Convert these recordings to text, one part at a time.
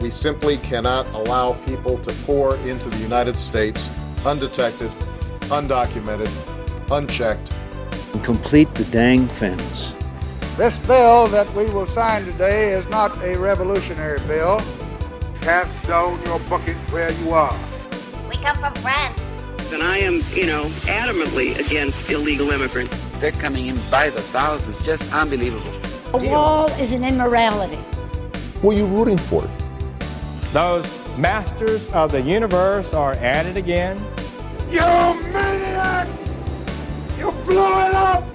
We simply cannot allow people to pour into the United States undetected, undocumented, unchecked. And complete the dang fence. This bill that we will sign today is not a revolutionary bill. Cast down your bucket where you are. We come from France. And I am, adamantly against illegal immigrants. They're coming in by the thousands, just unbelievable. A wall is an immorality. Who are you rooting for? Those masters of the universe are at it again. You maniac! You blew it up!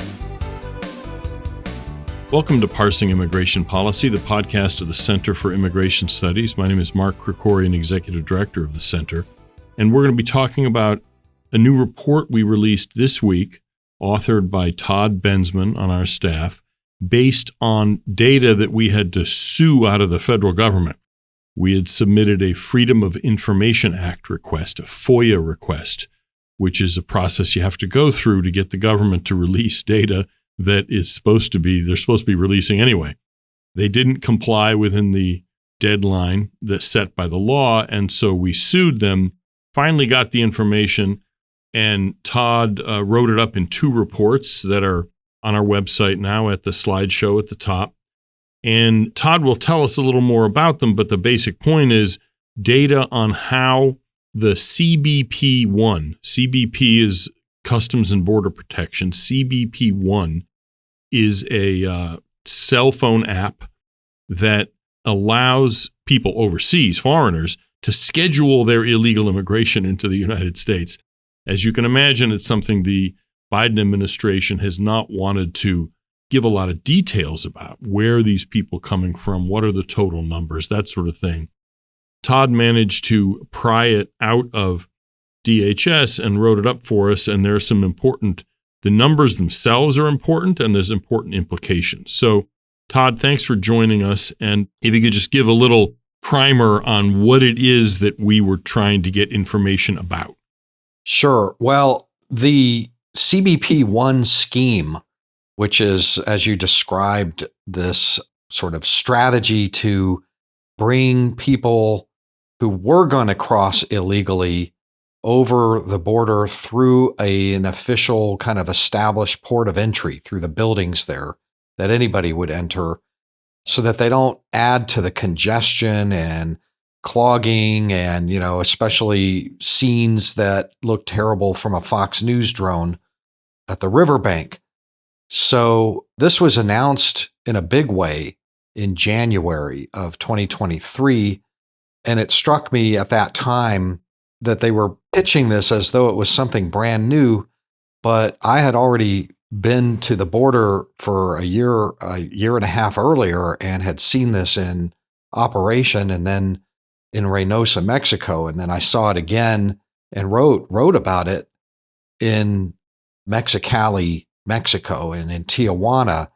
Welcome to Parsing Immigration Policy, the podcast of the Center for Immigration Studies. My name is Mark Krikorian, Executive Director of the Center, and we're going to be talking about a new report we released this week, authored by Todd Bensman on our staff, based on data that we had to sue out of the federal government. We had submitted a Freedom of Information Act request, a FOIA request, which is a process you have to go through to get the government to release data that they're supposed to be releasing anyway. They didn't comply within the deadline that's set by the law, and so we sued them, finally got the information, and Todd wrote it up in two reports that are on our website now at the slideshow at the top. And Todd will tell us a little more about them, but the basic point is data on how the CBP One, CBP is Customs and Border Protection, CBP One is a cell phone app that allows people overseas, foreigners, to schedule their illegal immigration into the United States. As you can imagine, it's something the Biden administration has not wanted to give a lot of details about. Where are these people coming from? What are the total numbers? That sort of thing. Todd managed to pry it out of DHS and wrote it up for us, and there are some the numbers themselves are important, and there's important implications. So, Todd, thanks for joining us, and if you could just give a little primer on what it is that we were trying to get information about. Sure. Well, the CBP One scheme, which is, as you described, this sort of strategy to bring people who were going to cross illegally over the border through an official kind of established port of entry through the buildings there that anybody would enter, so that they don't add to the congestion and clogging and, especially scenes that look terrible from a Fox News drone at the riverbank. So this was announced in a big way in January of 2023. And it struck me at that time that they were pitching this as though it was something brand new. But I had already been to the border for a year and a half earlier and had seen this in operation, and then in Reynosa, Mexico. And then I saw it again and wrote about it in Mexicali, Mexico, and in Tijuana,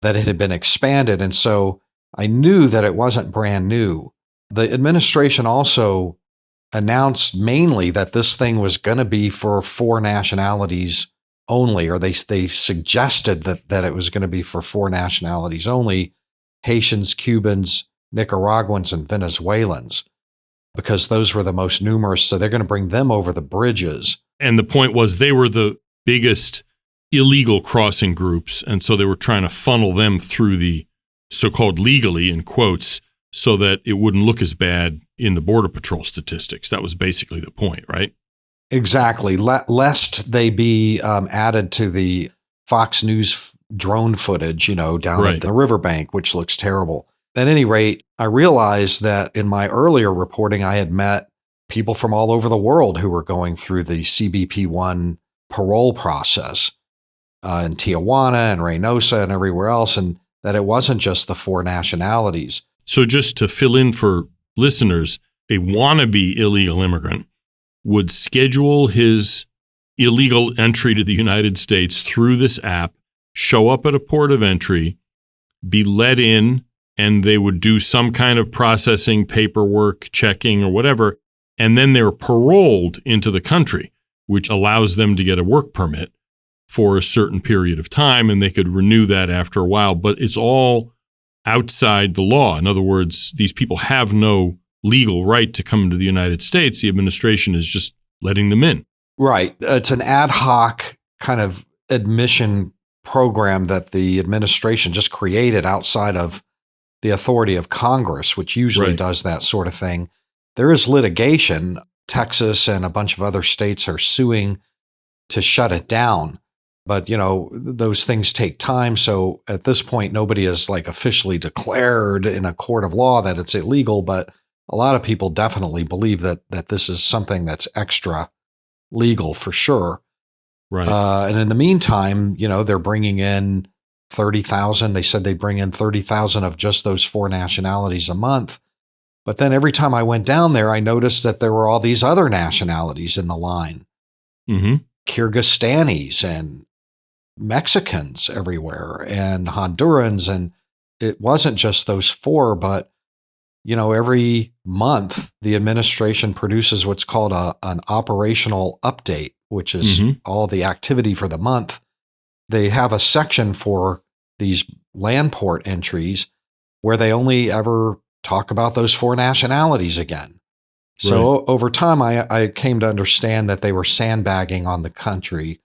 that it had been expanded. And so I knew that it wasn't brand new. The administration also announced mainly that this thing was going to be for four nationalities only, or they suggested that it was going to be for four nationalities only: Haitians, Cubans, Nicaraguans, and Venezuelans, because those were the most numerous. So they're going to bring them over the bridges. And the point was they were the biggest illegal crossing groups, and so they were trying to funnel them through the so-called legally, in quotes, so that it wouldn't look as bad in the Border Patrol statistics. That was basically the point, right? Exactly. Lest they be added to the Fox News drone footage, down at the riverbank, which looks terrible. At any rate, I realized that in my earlier reporting, I had met people from all over the world who were going through the CBP One parole process in Tijuana and Reynosa and everywhere else, and that it wasn't just the four nationalities. So just to fill in for listeners, a wannabe illegal immigrant would schedule his illegal entry to the United States through this app, show up at a port of entry, be let in, and they would do some kind of processing, paperwork, checking, or whatever, and then they're paroled into the country, which allows them to get a work permit for a certain period of time, and they could renew that after a while. But it's all outside the law. In other words, these people have no legal right to come into the United States. The administration is just letting them in. Right. It's an ad hoc kind of admission program that the administration just created outside of the authority of Congress, which usually does that sort of thing. There is litigation. Texas and a bunch of other states are suing to shut it down. But, those things take time. So at this point, nobody has officially declared in a court of law that it's illegal. But a lot of people definitely believe that this is something that's extra legal for sure. Right. And in the meantime, they're bringing in 30,000. They said they bring in 30,000 of just those 4 nationalities a month. But then every time I went down there, I noticed that there were all these other nationalities in the line. Mm-hmm. Kyrgyzstanis and Mexicans everywhere and Hondurans. And it wasn't just those 4, but, every month the administration produces what's called an operational update, which is all the activity for the month. They have a section for these land port entries where they only ever talk about those 4 nationalities again. So over time, I came to understand that they were sandbagging on the country.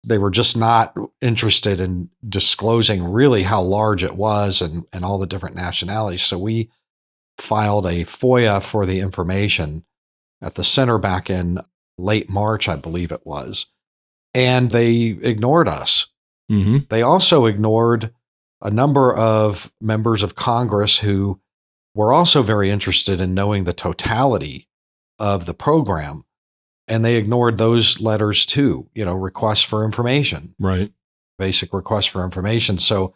They were just not interested in disclosing really how large it was and all the different nationalities. So we filed a FOIA for the information at the center back in late March, I believe it was. And they ignored us. Mm-hmm. They also ignored a number of members of Congress who were also very interested in knowing the totality of the program. And they ignored those letters too, requests for information. Right. Basic requests for information. So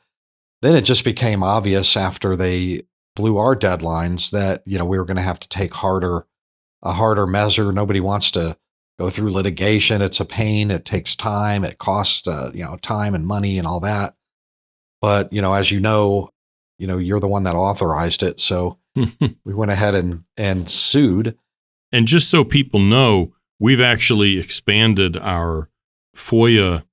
then it just became obvious after they blew our deadlines that, we were going to have to take a harder measure. Nobody wants to go through litigation. It's a pain. It takes time. It costs, time and money and all that. But, as you're the one that authorized it. So we went ahead and sued. And just so people know, we've actually expanded our FOIA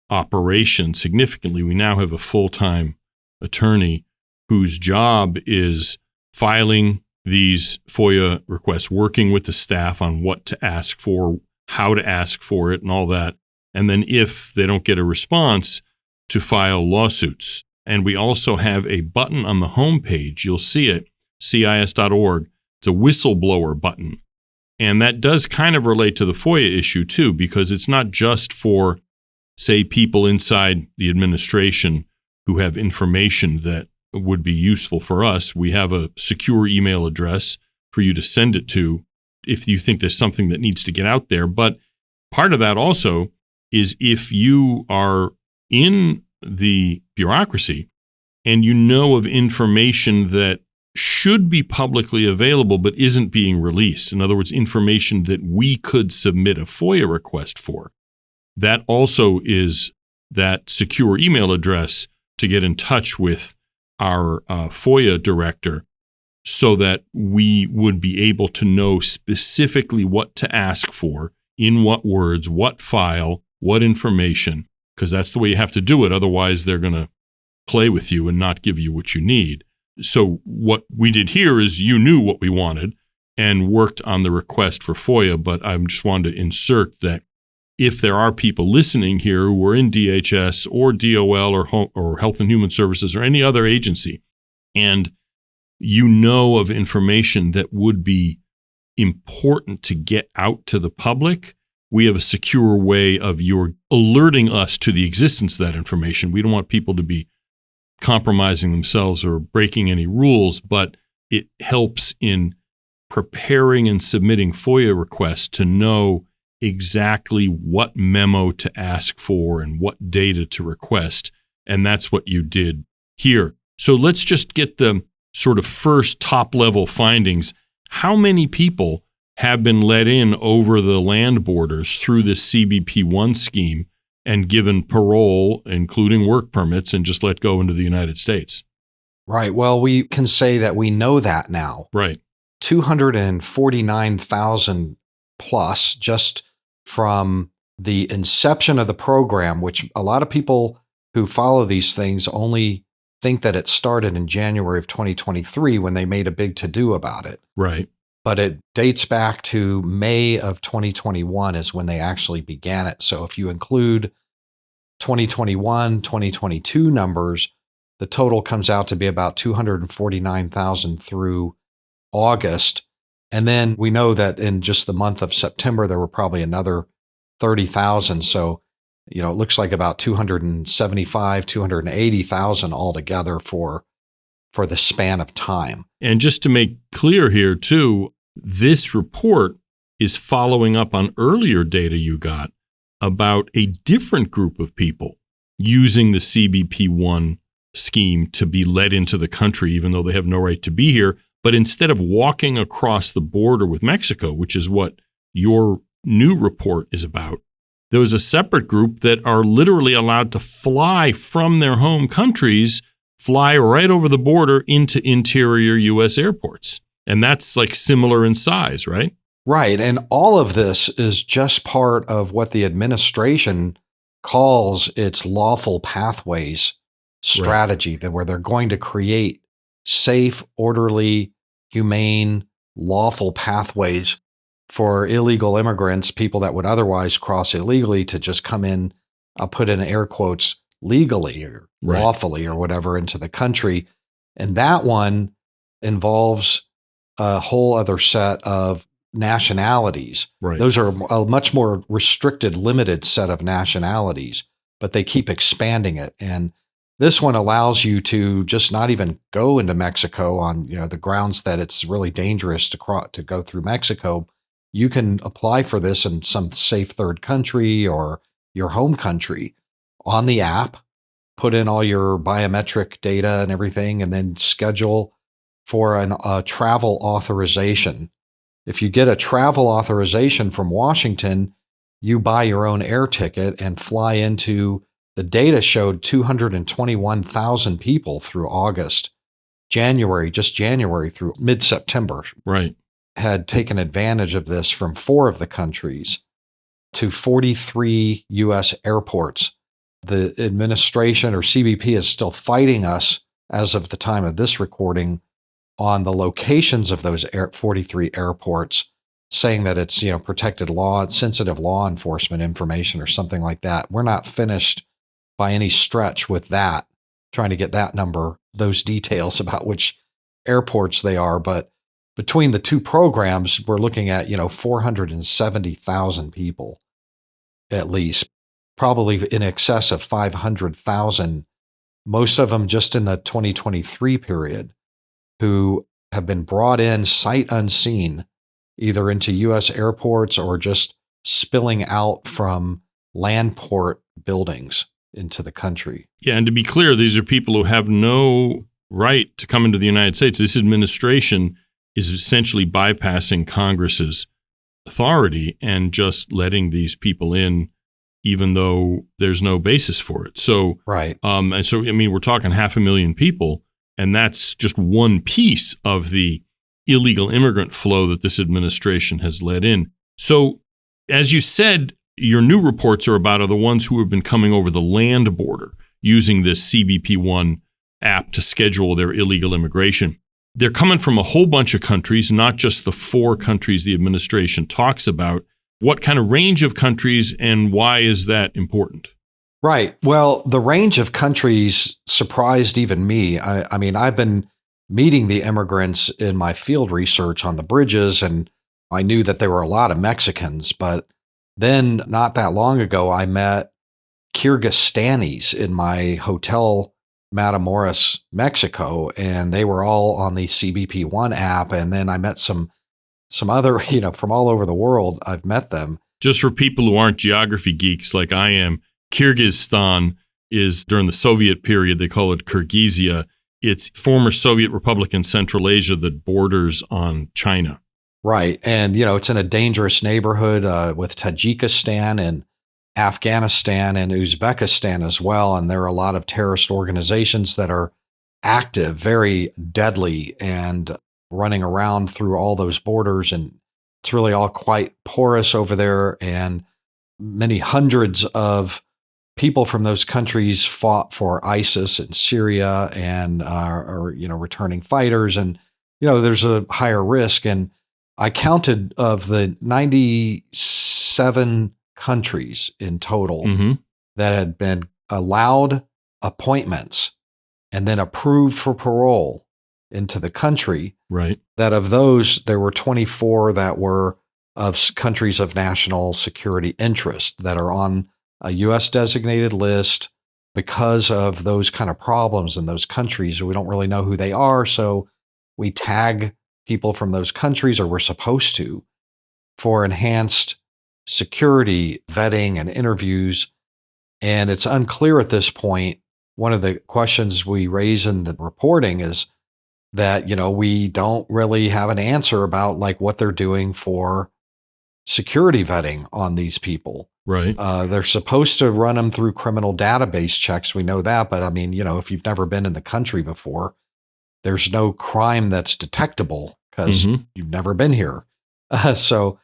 operation significantly. We now have a full-time attorney whose job is filing these FOIA requests, working with the staff on what to ask for, how to ask for it, and all that. And then if they don't get a response, to file lawsuits. And we also have a button on the homepage. You'll see it, cis.org. It's a whistleblower button. And that does kind of relate to the FOIA issue too, because it's not just for, say, people inside the administration who have information that would be useful for us. We have a secure email address for you to send it to if you think there's something that needs to get out there. But part of that also is if you are in the bureaucracy and you know of information that should be publicly available but isn't being released. In other words, information that we could submit a FOIA request for. That also is that secure email address to get in touch with our FOIA director so that we would be able to know specifically what to ask for, in what words, what file, what information, because that's the way you have to do it. Otherwise, they're going to play with you and not give you what you need. So what we did here is you knew what we wanted and worked on the request for FOIA, but I just wanted to insert that if there are people listening here who are in DHS or DOL or Health and Human Services or any other agency, and you know of information that would be important to get out to the public, we have a secure way of your alerting us to the existence of that information. We don't want people to be compromising themselves or breaking any rules, but it helps in preparing and submitting FOIA requests to know exactly what memo to ask for and what data to request. And that's what you did here. So let's just get the sort of first top level findings. How many people have been let in over the land borders through this CBP One scheme and given parole, including work permits, and just let go into the United States? Right. Well, we can say that we know that now. Right. 249,000 plus just from the inception of the program, which a lot of people who follow these things only think that it started in January of 2023 when they made a big to-do about it. Right. but it dates back to May of 2021 is when they actually began it. So if you include 2021, 2022 numbers, the total comes out to be about 249,000 through August. And then we know that in just the month of September, there were probably another 30,000. So, it looks like about 275, 280,000 altogether for the span of time. And just to make clear here, too, this report is following up on earlier data you got about a different group of people using the CBP One scheme to be let into the country, even though they have no right to be here. But instead of walking across the border with Mexico, which is what your new report is about, there was a separate group that are literally allowed to fly from their home countries, fly right over the border into interior U.S. airports. And that's like similar in size, right? Right. And all of this is just part of what the administration calls its Lawful Pathways strategy, that where they're going to create safe, orderly, humane, lawful pathways for illegal immigrants, people that would otherwise cross illegally, to just come in, I'll put in air quotes, legally or lawfully or whatever into the country. And that one involves a whole other set of nationalities. Right. Those are a much more restricted, limited set of nationalities, but they keep expanding it. And this one allows you to just not even go into Mexico on, the grounds that it's really dangerous to go through Mexico. You can apply for this in some safe third country or your home country on the app, put in all your biometric data and everything, and then schedule for a travel authorization. If you get a travel authorization from Washington, you buy your own air ticket and fly into, the data showed 221,000 people through August, January through mid-September. Right. Had taken advantage of this from 4 of the countries to 43 U.S. airports. The administration, or CBP, is still fighting us as of the time of this recording on the locations of those 43 airports, saying that it's, protected sensitive law enforcement information or something like that. We're not finished by any stretch with that, trying to get that number, those details about which airports they are. But between the two programs, we're looking at, 470,000 people, at least, probably in excess of 500,000, most of them just in the 2023 period, who have been brought in sight unseen, either into U.S. airports or just spilling out from land port buildings into the country. Yeah, and to be clear, these are people who have no right to come into the United States. This administration is essentially bypassing Congress's authority and just letting these people in, even though there's no basis for it. So, right. And so, we're talking 500,000 people, and that's just one piece of the illegal immigrant flow that this administration has let in. So, as you said, your new reports are the ones who have been coming over the land border using this CBP One app to schedule their illegal immigration. They're coming from a whole bunch of countries, not just the 4 countries the administration talks about. What kind of range of countries, and why is that important? Right. Well, the range of countries surprised even me. I've been meeting the immigrants in my field research on the bridges, and I knew that there were a lot of Mexicans, but then not that long ago, I met Kyrgyzstanis in my hotel, Matamoros, Mexico, and they were all on the CBP One app. And then I met some other, from all over the world. I've met them. Just for people who aren't geography geeks like I am, Kyrgyzstan is, during the Soviet period, they call it Kyrgyzia. It's former Soviet Republic in Central Asia that borders on China. Right. And, it's in a dangerous neighborhood with Tajikistan and Afghanistan and Uzbekistan as well. And there are a lot of terrorist organizations that are active, very deadly, and running around through all those borders. And it's really all quite porous over there. And many hundreds of people from those countries fought for ISIS in Syria and are returning fighters. And, there's a higher risk. And I counted of the 97 countries in total that had been allowed appointments and then approved for parole into the country. Right. That of those, there were 24 that were of countries of national security interest that are on a U.S. designated list because of those kind of problems in those countries. We don't really know who they are, so we tag people from those countries, or we're supposed to, for enhanced security vetting and interviews. And it's unclear at this point. One of the questions we raise in the reporting is that, we don't really have an answer about like what they're doing for security vetting on these people. Right. They're supposed to run them through criminal database checks. We know that. But I mean, if you've never been in the country before, there's no crime that's detectable because you've never been here. So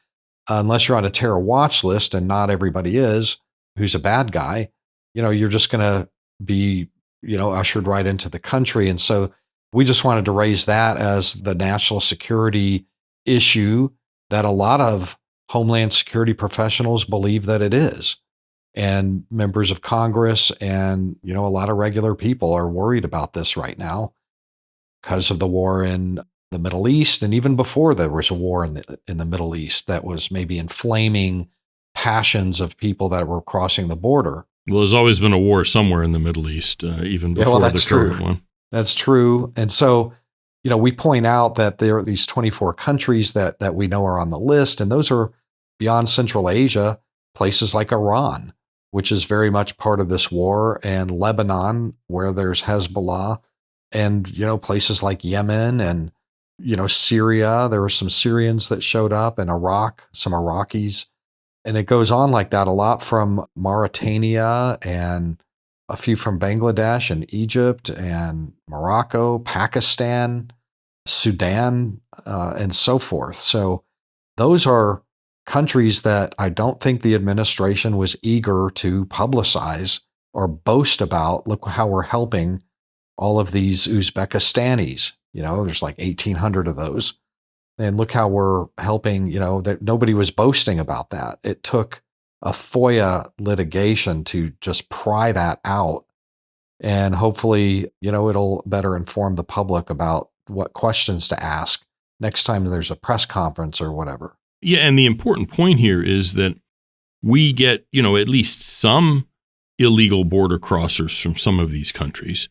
unless you're on a terror watch list, and not everybody is, who's a bad guy, you're just going to be, ushered right into the country. And so we just wanted to raise that as the national security issue that a lot of Homeland Security professionals believe that it is. And members of Congress and, a lot of regular people are worried about this right now because of the war in the Middle East. And even before there was a war in the Middle East that was maybe inflaming passions of people that were crossing the border. Well, there's always been a war somewhere in the Middle East, even before the current one. That's true. And so, we point out that there are these 24 countries that we know are on the list, and those are beyond Central Asia, places like Iran, which is very much part of this war, and Lebanon, where there's Hezbollah, and, places like Yemen and, Syria. There were some Syrians that showed up, and Iraq, some Iraqis. And it goes on like that, a lot from Mauritania and a few from Bangladesh and Egypt and Morocco, Pakistan, Sudan, and so forth. So those are countries that I don't think the administration was eager to publicize or boast about. Look how we're helping all of these Uzbekistanis. There's like 1,800 of those. And look how we're helping, that nobody was boasting about that. It took a FOIA litigation to just pry that out. And hopefully, it'll better inform the public about what questions to ask next time there's a press conference or whatever. Yeah, and the important point here is that we get, at least some illegal border crossers from some of these countries.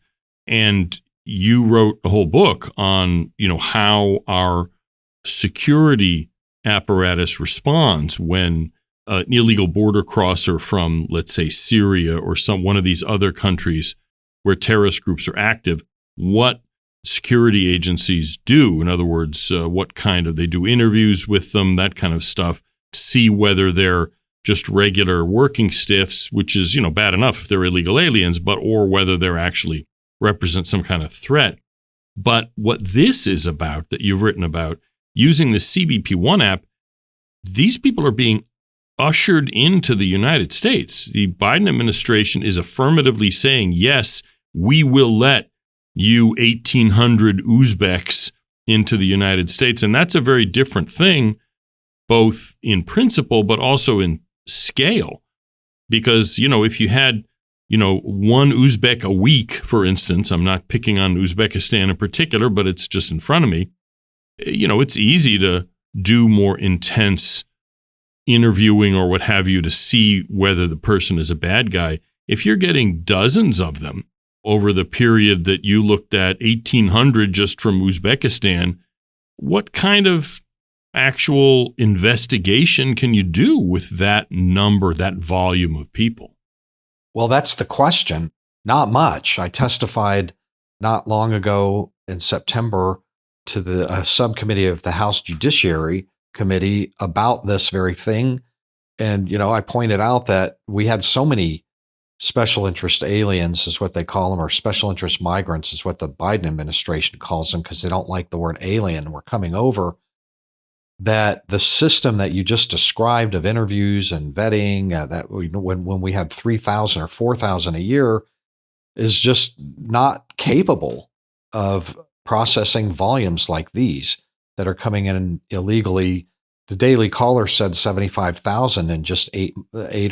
And you wrote a whole book on, how our security apparatus responds when an illegal border crosser from, let's say, Syria or one of these other countries where terrorist groups are active, what security agencies do. In other words, they do interviews with them, that kind of stuff, see whether they're just regular working stiffs, which is, bad enough if they're illegal aliens, or whether they're actually represent some kind of threat. But what this is about, that you've written about, using the CBP One app, these people are being ushered into the United States. The Biden administration is affirmatively saying, yes, we will let you 1,800 Uzbeks into the United States. And that's a very different thing, both in principle, but also in scale. Because, if you had, one Uzbek a week, for instance, I'm not picking on Uzbekistan in particular, but it's just in front of me. It's easy to do more intense interviewing or what have you to see whether the person is a bad guy. If you're getting dozens of them over the period that you looked at, 1,800 just from Uzbekistan, what kind of actual investigation can you do with that number, that volume of people? Well, that's the question. Not much. I testified not long ago in September to the subcommittee of the House Judiciary Committee about this very thing. And, I pointed out that we had so many special interest aliens, is what they call them, or special interest migrants is what the Biden administration calls them, because they don't like the word alien. We're coming over. That the system that you just described of interviews and vetting, that when we had 3,000 or 4,000 a year, is just not capable of processing volumes like these. that are coming in illegally. The Daily Caller said 75,000 in just 8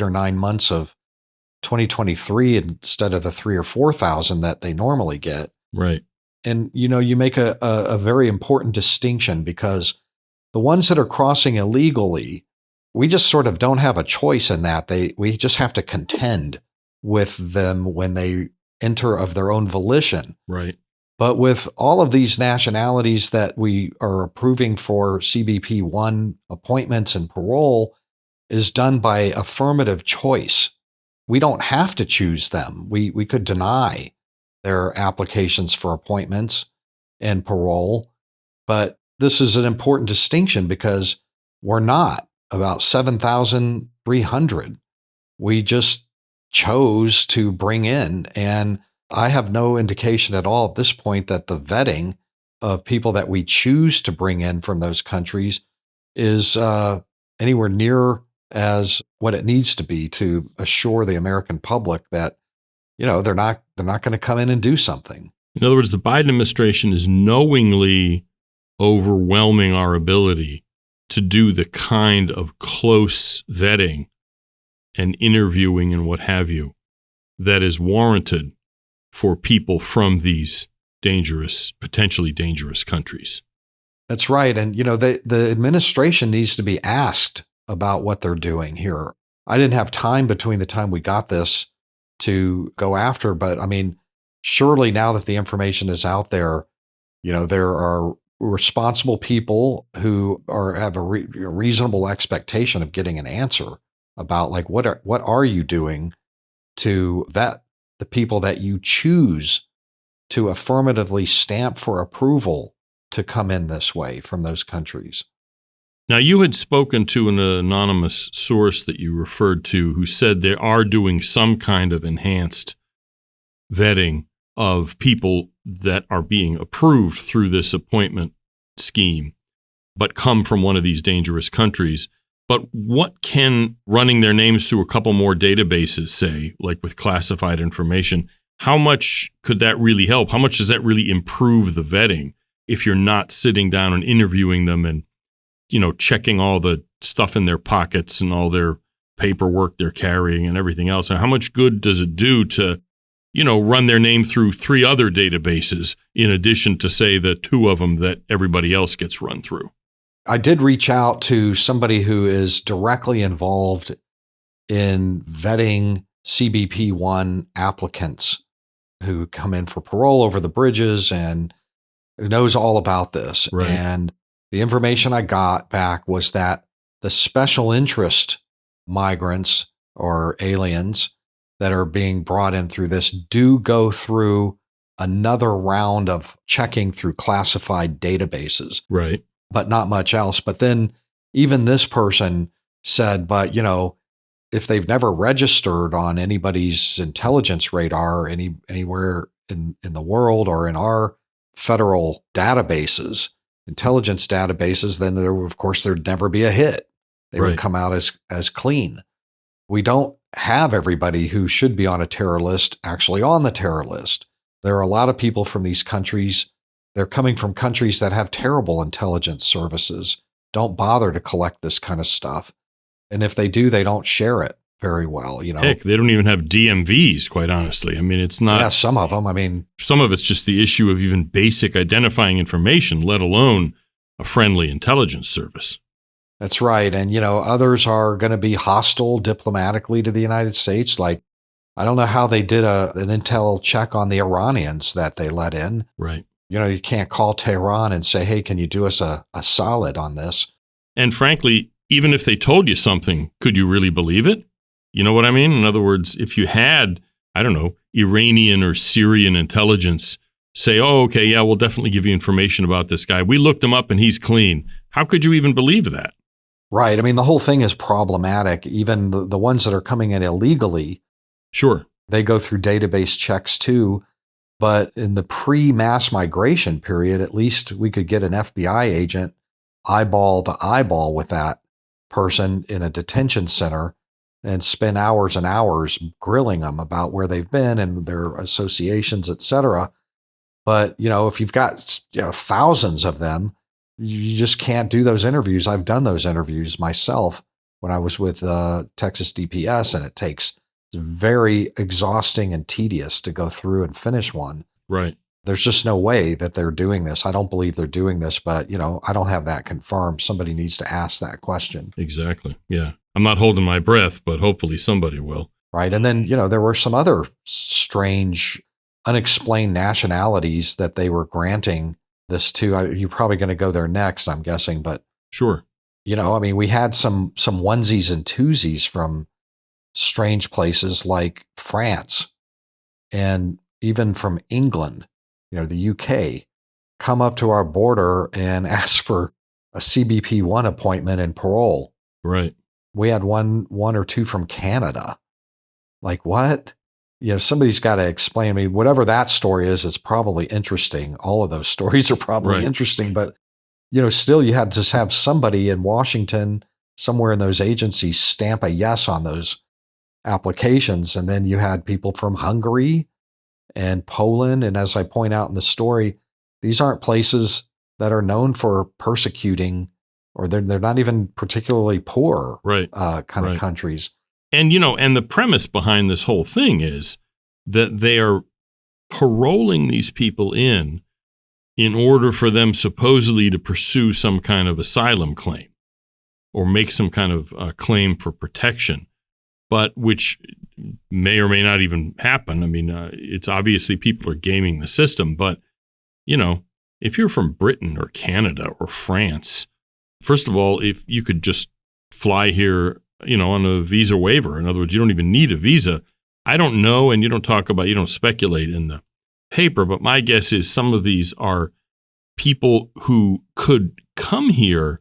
or 9 months of 2023 instead of the 3 or 4,000 that they normally get. Right. And, you make a very important distinction, because the ones that are crossing illegally, we just sort of don't have a choice in that. We just have to contend with them when they enter of their own volition. Right. But with all of these nationalities that we are approving for CBP One appointments and parole is done by affirmative choice. We don't have to choose them. We could deny their applications for appointments and parole. But this is an important distinction, because we're not about 7,300. We just chose to bring in, and I have no indication at all at this point that the vetting of people that we choose to bring in from those countries is anywhere near as what it needs to be to assure the American public that, they're not going to come in and do something. In other words, the Biden administration is knowingly overwhelming our ability to do the kind of close vetting and interviewing and what have you that is warranted for people from these potentially dangerous countries. That's right. And, the administration needs to be asked about what they're doing here. I didn't have time between the time we got this to go after, but I mean, surely now that the information is out there, there are responsible people who have a reasonable expectation of getting an answer about, like, what are you doing to vet the people that you choose to affirmatively stamp for approval to come in this way from those countries. Now, you had spoken to an anonymous source that you referred to who said they are doing some kind of enhanced vetting of people that are being approved through this appointment scheme, but come from one of these dangerous countries. But what can running their names through a couple more databases say, like with classified information, how much could that really help? How much does that really improve the vetting if you're not sitting down and interviewing them and, checking all the stuff in their pockets and all their paperwork they're carrying and everything else? And how much good does it do to, run their name through 3 other databases in addition to, say, the 2 of them that everybody else gets run through? I did reach out to somebody who is directly involved in vetting CBP One applicants who come in for parole over the bridges and knows all about this. Right. And the information I got back was that the special interest migrants or aliens that are being brought in through this do go through another round of checking through classified databases. Right. But not much else. But then even this person said, but, if they've never registered on anybody's intelligence radar anywhere in the world or in our federal databases, intelligence databases, then there'd never be a hit. They would come out as clean. We don't have everybody who should be on a terror list actually on the terror list. There are a lot of people from these countries. They're coming from countries that have terrible intelligence services, don't bother to collect this kind of stuff. And if they do, they don't share it very well. Heck, they don't even have DMVs, quite honestly. I mean, it's not. Yeah, some of them. Some of it's just the issue of even basic identifying information, let alone a friendly intelligence service. That's right. And, others are going to be hostile diplomatically to the United States. Like, I don't know how they did an intel check on the Iranians that they let in. Right. You can't call Tehran and say, hey, can you do us a solid on this? And frankly, even if they told you something, could you really believe it? You know what I mean? In other words, if you had, I don't know, Iranian or Syrian intelligence say, oh, okay, yeah, we'll definitely give you information about this guy. We looked him up and he's clean. How could you even believe that? Right. I mean, the whole thing is problematic. Even the ones that are coming in illegally. Sure. They go through database checks too. But in the pre-mass migration period, at least we could get an FBI agent eyeball to eyeball with that person in a detention center and spend hours and hours grilling them about where they've been and their associations, et cetera. But, if you've got, thousands of them, you just can't do those interviews. I've done those interviews myself when I was with Texas DPS, and it's very exhausting and tedious to go through and finish one. Right. There's just no way that they're doing this. I don't believe they're doing this, but I don't have that confirmed. Somebody needs to ask that question. Exactly. Yeah. I'm not holding my breath, but hopefully somebody will. Right. And then, there were some other strange, unexplained nationalities that they were granting this to. You're probably going to go there next, I'm guessing, but sure. We had some onesies and twosies from strange places like France and even from England, the UK, come up to our border and ask for a CBP One appointment and parole. Right. We had one or two from Canada. Like, what? Somebody's got to explain to me. Whatever that story is, it's probably interesting. All of those stories are probably interesting, but still you had to have somebody in Washington, somewhere in those agencies, stamp a yes on those applications. And then you had people from Hungary and Poland. And as I point out in the story, these aren't places that are known for persecuting, or they're not even particularly poor kind of countries. And, and the premise behind this whole thing is that they are paroling these people in order for them supposedly to pursue some kind of asylum claim or make some kind of claim for protection, but which may or may not even happen. I mean, it's obviously people are gaming the system, but, if you're from Britain or Canada or France, first of all, if you could just fly here, on a visa waiver, in other words, you don't even need a visa. I don't know, and you don't speculate in the paper, but my guess is some of these are people who could come here,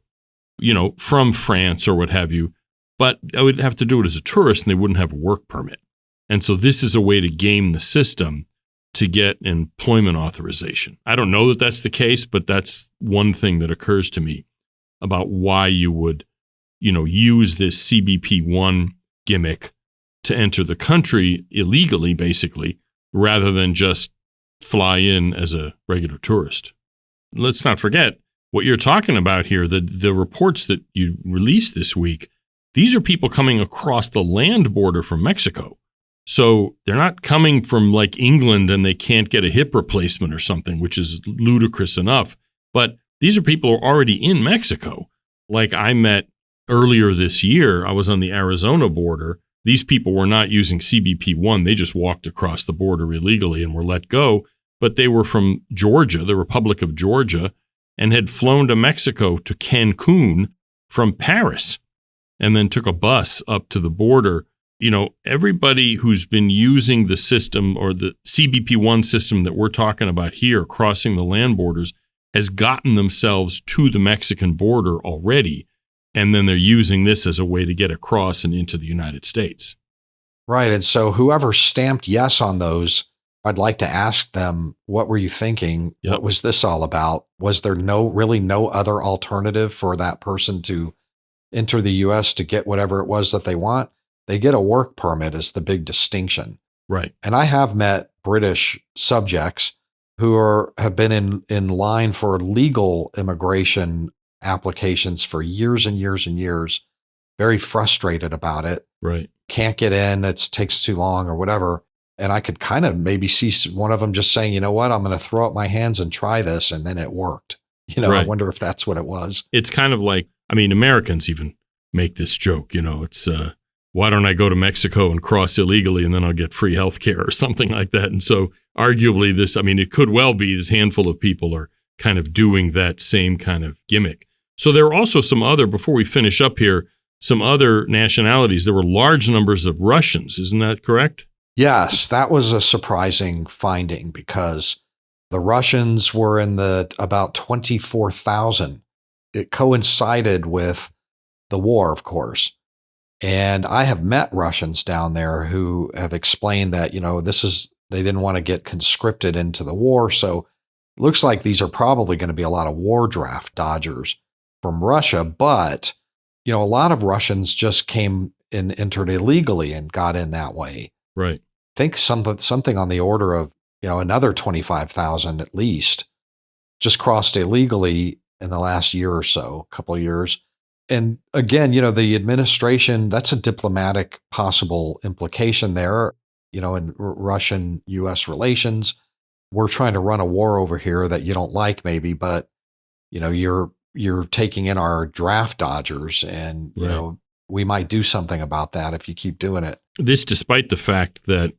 from France or what have you, but I would have to do it as a tourist and they wouldn't have a work permit. And so this is a way to game the system to get employment authorization. I don't know that that's the case, but that's one thing that occurs to me about why you would, use this CBP One gimmick to enter the country illegally, basically, rather than just fly in as a regular tourist. Let's not forget what you're talking about here, the reports that you released this week. These are people coming across the land border from Mexico. So they're not coming from like England and they can't get a hip replacement or something, which is ludicrous enough. But these are people who are already in Mexico. Like I met earlier this year, I was on the Arizona border. These people were not using CBP One. They just walked across the border illegally and were let go. But they were from Georgia, the Republic of Georgia, and had flown to Mexico, to Cancun from Paris, and then took a bus up to the border. Everybody who's been using the system or the CBP One system that we're talking about here, crossing the land borders, has gotten themselves to the Mexican border already. And then they're using this as a way to get across and into the United States. Right. And so whoever stamped yes on those, I'd like to ask them, what were you thinking? Yep. What was this all about? Was there really no other alternative for that person to enter the U.S. to get whatever it was that they want? They get a work permit is the big distinction. Right. And I have met British subjects who have been in line for legal immigration applications for years and years and years, very frustrated about it. Right. Can't get in, it takes too long or whatever. And I could kind of maybe see one of them just saying, you know what, I'm going to throw up my hands and try this. And then it worked. Right. I wonder if that's what it was. It's kind of like, Americans even make this joke, it's, why don't I go to Mexico and cross illegally and then I'll get free health care or something like that. And so arguably this, it could well be this handful of people are kind of doing that same kind of gimmick. So there are also some other, before we finish up here, some other nationalities. There were large numbers of Russians. Isn't that correct? Yes, that was a surprising finding because the Russians were in about 24,000. It coincided with the war, of course. And I have met Russians down there who have explained that, they didn't want to get conscripted into the war. So it looks like these are probably going to be a lot of war draft dodgers from Russia. But, a lot of Russians just came and entered illegally and got in that way. Right. I think something on the order of, another 25,000 at least just crossed illegally in the last year or so, a couple of years. And again, the administration, that's a diplomatic possible implication there, in Russian-U.S. relations. We're trying to run a war over here that you don't like maybe, but, you're taking in our draft dodgers and, we might do something about that if you keep doing it. This despite the fact that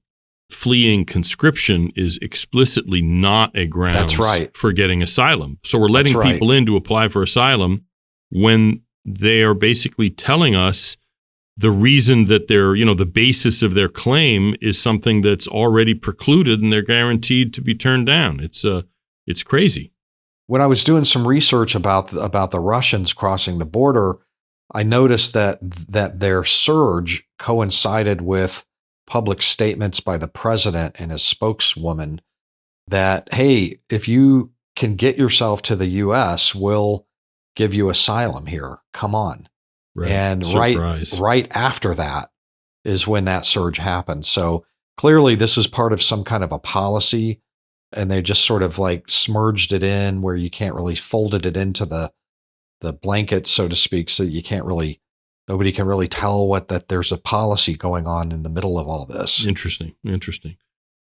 fleeing conscription is explicitly not a grounds for getting asylum. So we're letting people in to apply for asylum when they are basically telling us the reason that they're, the basis of their claim is something that's already precluded and they're guaranteed to be turned down. It's crazy. When I was doing some research about the Russians crossing the border, I noticed that their surge coincided with public statements by the president and his spokeswoman that, hey, if you can get yourself to the U.S., we'll give you asylum here. Come on. Right. And Surprise. right after that is when that surge happened. So clearly this is part of some kind of a policy, and they just sort of like smurged it in where you can't really folded it into the blanket, so to speak, so you can't really, nobody can really tell that there's a policy going on in the middle of all this. Interesting.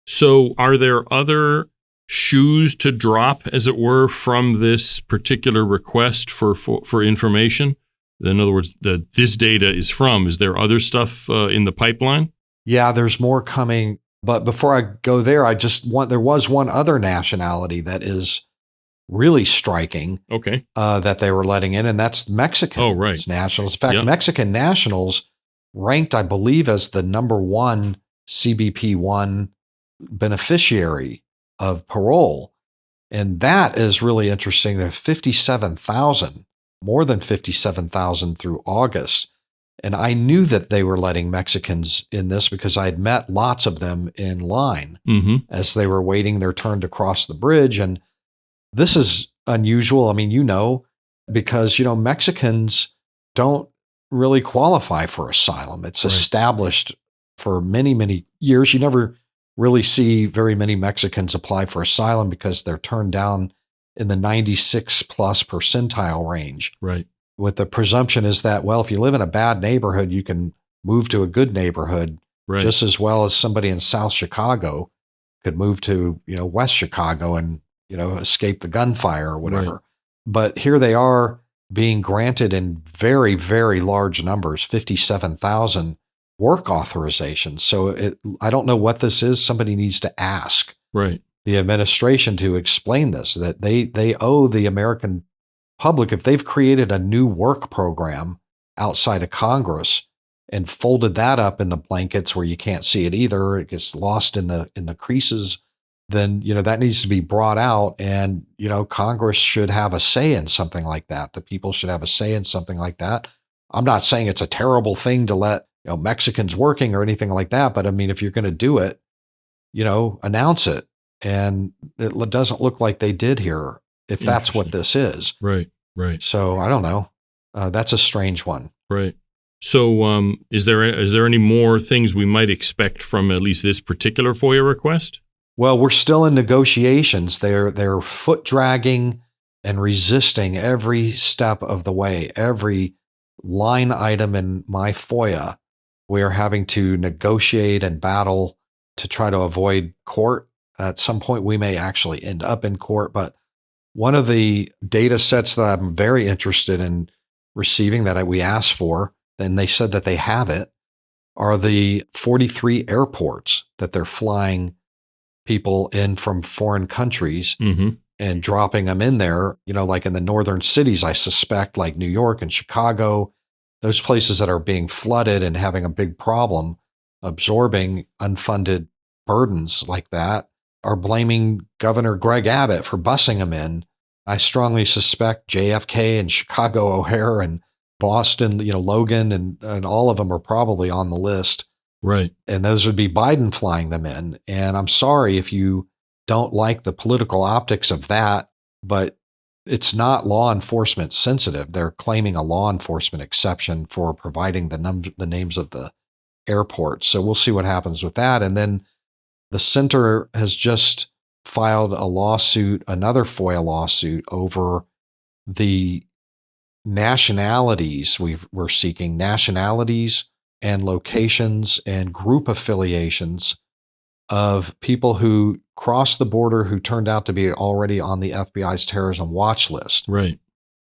So are there other shoes to drop, as it were, from this particular request for information? In other words, this data is from, is there other stuff in the pipeline? Yeah, there's more coming. But before I go there, there was one other nationality that is really striking. Okay. That they were letting in, and that's Mexican. Oh, right. Nationals. In fact, Mexican nationals ranked, I believe, as the number one CBP One beneficiary of parole. And that is really interesting. There are 57,000, more than 57,000 through August. And I knew that they were letting Mexicans in this because I had met lots of them in line as they were waiting their turn to cross the bridge. And this is unusual. I mean, because, Mexicans don't really qualify for asylum. It's established for many, many years. You never really see very many Mexicans apply for asylum because they're turned down in the 96 plus percentile range. Right. With the presumption is that, well, if you live in a bad neighborhood, you can move to a good neighborhood just as well as somebody in South Chicago could move to, West Chicago and, escape the gunfire or whatever. Right. But here they are being granted in very, very large numbers, 57,000 work authorizations. So I don't know what this is. Somebody needs to ask the administration to explain this, that they owe the American public, if they've created a new work program outside of Congress and folded that up in the blankets where you can't see it either, it gets lost in the creases, then, that needs to be brought out. And, Congress should have a say in something like that. The people should have a say in something like that. I'm not saying it's a terrible thing to let, Mexicans working or anything like that. But I mean, if you're going to do it, announce it. And it doesn't look like they did here, if that's what this is. Right. So I don't know. That's a strange one. Right. So is there any more things we might expect from at least this particular FOIA request? Well, we're still in negotiations. They're foot dragging and resisting every step of the way. Every line item in my FOIA, we are having to negotiate and battle to try to avoid court. At some point, we may actually end up in court. But one of the data sets that I'm very interested in receiving that we asked for, and they said that they have it, are the 43 airports that they're flying people in from foreign countries and dropping them in there, like in the northern cities, I suspect, like New York and Chicago, those places that are being flooded and having a big problem absorbing unfunded burdens like that, are blaming Governor Greg Abbott for busing them in. I strongly suspect JFK and Chicago O'Hare and Boston, Logan and all of them are probably on the list. Right. And those would be Biden flying them in. And I'm sorry if you don't like the political optics of that, but it's not law enforcement sensitive. They're claiming a law enforcement exception for providing the names of the airports. So we'll see what happens with that. And then the center has just filed a lawsuit, another FOIA lawsuit over the nationalities. We're seeking nationalities and locations and group affiliations of people who crossed the border who turned out to be already on the FBI's terrorism watch list. Right.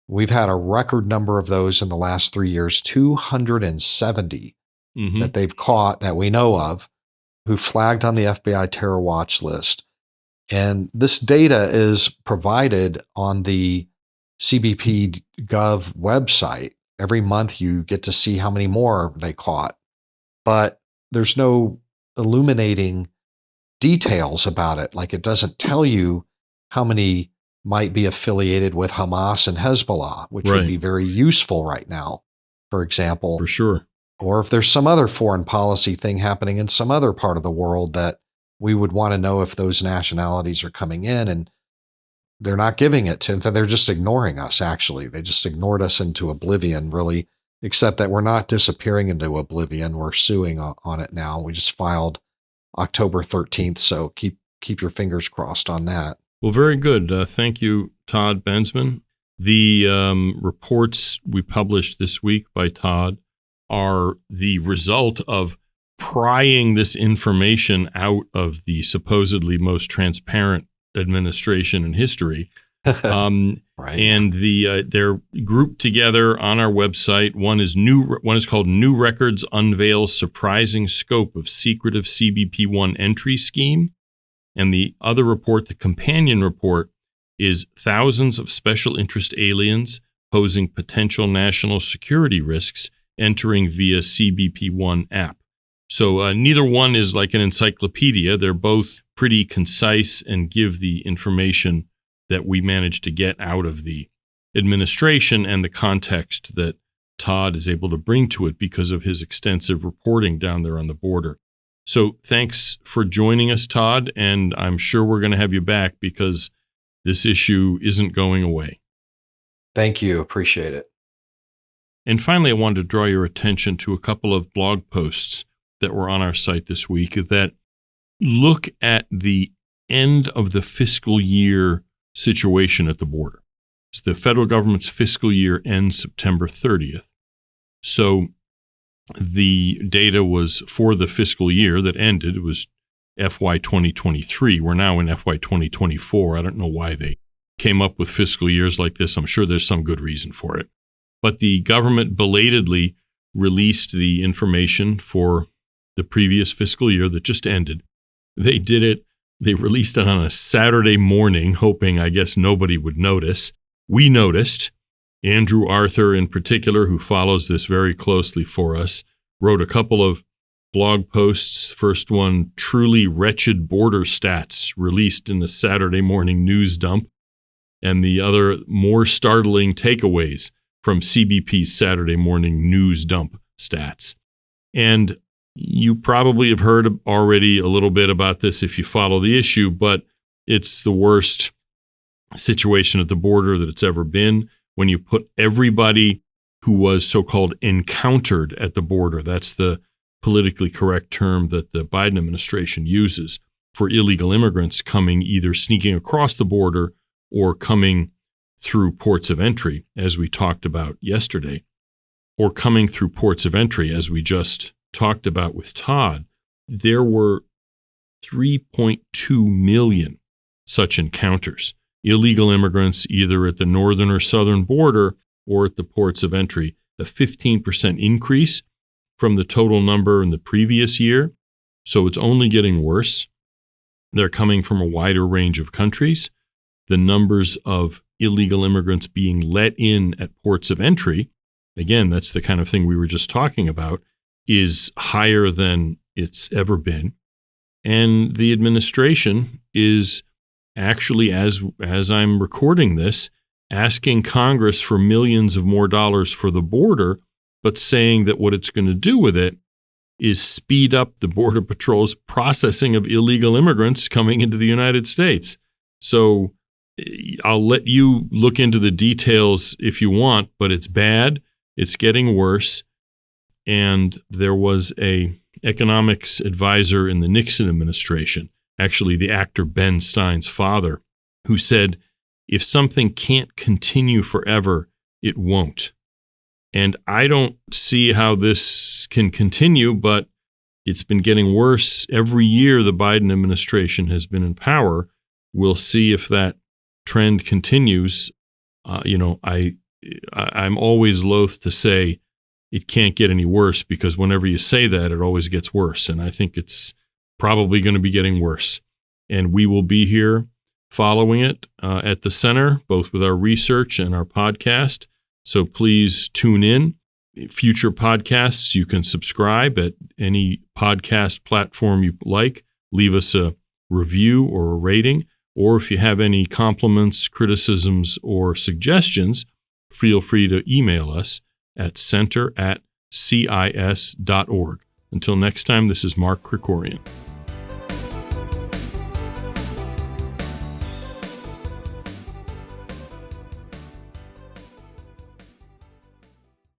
We've had a record number of those in the last 3 years, 270 that they've caught that we know of who flagged on the FBI terror watch list. And this data is provided on the CBP Gov website. Every month you get to see how many more they caught, but there's no illuminating details about it. Like, it doesn't tell you how many might be affiliated with Hamas and Hezbollah, which would be very useful right now, for example. For sure. Or if there's some other foreign policy thing happening in some other part of the world that we would want to know if those nationalities are coming in, and they're not giving it to, they're just ignoring us, actually. They just ignored us into oblivion, really, except that we're not disappearing into oblivion. We're suing on it now. We just filed October 13th, so keep your fingers crossed on that. Well, very good. Thank you, Todd Bensman. The reports we published this week by Todd are the result of prying this information out of the supposedly most transparent administration in history. Right. And they're grouped together on our website. One is called New Records Unveil Surprising Scope of Secretive CBP One Entry Scheme. And the other report, the companion report, is Thousands of Special Interest Aliens Posing Potential National Security Risks Entering via CBP One app. So neither one is like an encyclopedia. They're both pretty concise and give the information that we managed to get out of the administration and the context that Todd is able to bring to it because of his extensive reporting down there on the border. So thanks for joining us, Todd, and I'm sure we're going to have you back because this issue isn't going away. Thank you. Appreciate it. And finally, I wanted to draw your attention to a couple of blog posts that were on our site this week that look at the end of the fiscal year situation at the border. So the federal government's fiscal year ends September 30th. So the data was for the fiscal year that ended. It was FY 2023. We're now in FY 2024. I don't know why they came up with fiscal years like this. I'm sure there's some good reason for it. But the government belatedly released the information for the previous fiscal year that just ended. They released it on a Saturday morning, hoping, I guess, nobody would notice. We noticed. Andrew Arthur, in particular, who follows this very closely for us, wrote a couple of blog posts. First one, Truly Wretched Border Stats, released in the Saturday morning news dump. And the other, More Startling Takeaways, from CBP's Saturday morning news dump stats. And you probably have heard already a little bit about this if you follow the issue, but it's the worst situation at the border that it's ever been. When you put everybody who was so-called encountered at the border, that's the politically correct term that the Biden administration uses for illegal immigrants coming, either sneaking across the border or coming through ports of entry, as we talked about yesterday, or coming through ports of entry, as we just talked about with Todd. There were 3.2 million such encounters. Illegal immigrants either at the northern or southern border or at the ports of entry, a 15% increase from the total number in the previous year. So it's only getting worse. They're coming from a wider range of countries. The numbers of illegal immigrants being let in at ports of entry, again, that's the kind of thing we were just talking about, is higher than it's ever been. And the administration is actually, as I'm recording this, asking Congress for millions of more dollars for the border, but saying that what it's going to do with it is speed up the Border Patrol's processing of illegal immigrants coming into the United States. So I'll let you look into the details if you want, but it's bad. It's getting worse. And there was a economics advisor in the Nixon administration, actually the actor Ben Stein's father, who said if something can't continue forever, it won't. And I don't see how this can continue, but it's been getting worse every year the Biden administration has been in power. We'll see if that trend continues. I'm always loath to say it can't get any worse, because whenever you say that, it always gets worse. And I think it's probably going to be getting worse. And we will be here following it at the center, both with our research and our podcast. So please tune in. Future podcasts, you can subscribe at any podcast platform you like. Leave us a review or a rating. Or if you have any compliments, criticisms, or suggestions, feel free to email us at center@cis.org. Until next time, this is Mark Krikorian.